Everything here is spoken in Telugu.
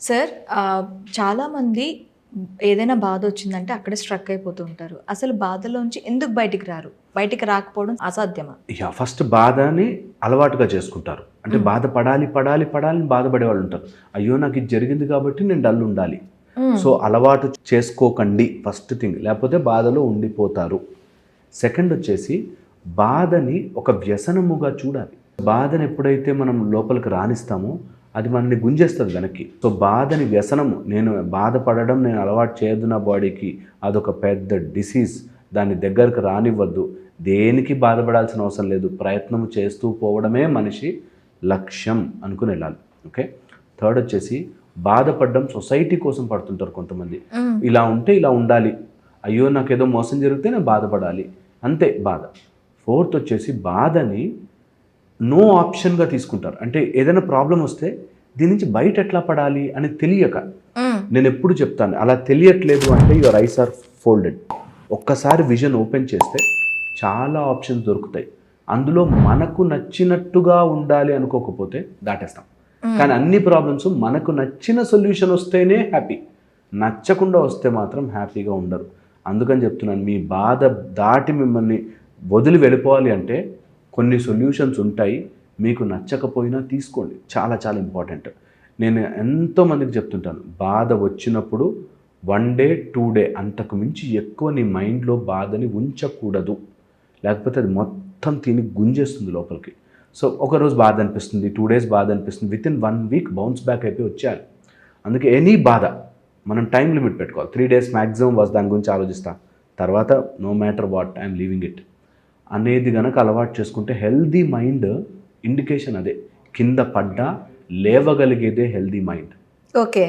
సార్ చాలామంది ఏదైనా బాధ వచ్చిందంటే అక్కడే స్ట్రక్ అయిపోతూ ఉంటారు. అసలు బాధలోంచి ఎందుకు బయటికి రారు? బయటికి రాకపోవడం అసాధ్యమా? ఫస్ట్ బాధని అలవాటుగా చేసుకుంటారు. అంటే బాధపడాలి, పడాలి, పడాలని బాధపడే వాళ్ళు ఉంటారు. అయ్యో నాకు ఇది జరిగింది కాబట్టి నేను డల్ ఉండాలి. సో అలవాటు చేసుకోకండి ఫస్ట్ థింగ్. లేకపోతే బాధలో ఉండిపోతారు. సెకండ్ వచ్చేసి బాధని ఒక వ్యసనముగా చూడాలి. బాధను ఎప్పుడైతే మనం లోపలికి రానిస్తామో అది మనల్ని గుంజేస్తుంది వెనక్కి. సో బాధని వ్యసనము, నేను బాధపడడం నేను అలవాటు చేయొద్దు నా బాడీకి, అదొక పెద్ద డిసీజ్. దాన్ని దగ్గరకు రానివ్వద్దు. దేనికి బాధపడాల్సిన అవసరం లేదు. ప్రయత్నం చేస్తూ పోవడమే మనిషి లక్ష్యం అనుకుని వెళ్ళాలి. ఓకే. థర్డ్ వచ్చేసి బాధపడడం సొసైటీ కోసం పడుతుంటారు కొంతమంది. ఇలా ఉంటే ఇలా ఉండాలి, అయ్యో నాకేదో మోసం జరిగితే నేను బాధపడాలి, అంతే బాధ. ఫోర్త్ వచ్చేసి బాధని నో ఆప్షన్గా తీసుకుంటారు. అంటే ఏదైనా ప్రాబ్లం వస్తే దీని నుంచి బయట ఎట్లా పడాలి అని తెలియక, నేను ఎప్పుడు చెప్తాను అలా తెలియట్లేదు అంటే యువర్ ఐస్ ఆర్ ఫోల్డెడ్. ఒక్కసారి విజన్ ఓపెన్ చేస్తే చాలా ఆప్షన్స్ దొరుకుతాయి. అందులో మనకు నచ్చినట్టుగా ఉండాలి అనుకోకపోతే దాటేస్తాం. కానీ అన్ని ప్రాబ్లమ్స్ మనకు నచ్చిన సొల్యూషన్ వస్తేనే హ్యాపీ, నచ్చకుండా వస్తే మాత్రం హ్యాపీగా ఉండరు. అందుకని చెప్తున్నాను, మీ బాధ దాటి మిమ్మల్ని వదిలి వెళ్ళిపోవాలి అంటే కొన్ని సొల్యూషన్స్ ఉంటాయి. మీకు నచ్చకపోయినా తీసుకోండి, చాలా చాలా ఇంపార్టెంట్. నేను ఎంతోమందికి చెప్తుంటాను, బాధ వచ్చినప్పుడు 1 డే 2 డే అంతకు మించి ఎక్కువ నీ మైండ్లో బాధని ఉంచకూడదు. లేకపోతే అది మొత్తం తిని గుంజేస్తుంది లోపలికి. సో ఒకరోజు బాధ అనిపిస్తుంది, 2 డేస్ బాధ అనిపిస్తుంది, వితిన్ 1 వీక్ బౌన్స్ బ్యాక్ అయిపోయి వచ్చేయాలి. అందుకే ఎనీ బాధ మనం టైం లిమిట్ పెట్టుకోవాలి. 3 డేస్ మ్యాక్సిమం దాని గురించి ఆలోచిస్తా, తర్వాత no matter what I'm leaving it అనేది కనుక అలవాటు చేసుకుంటే హెల్దీ మైండ్ ఇండికేషన్ అదే. కింద పడ్డా లేవగలిగేదే హెల్దీ మైండ్. ఓకే.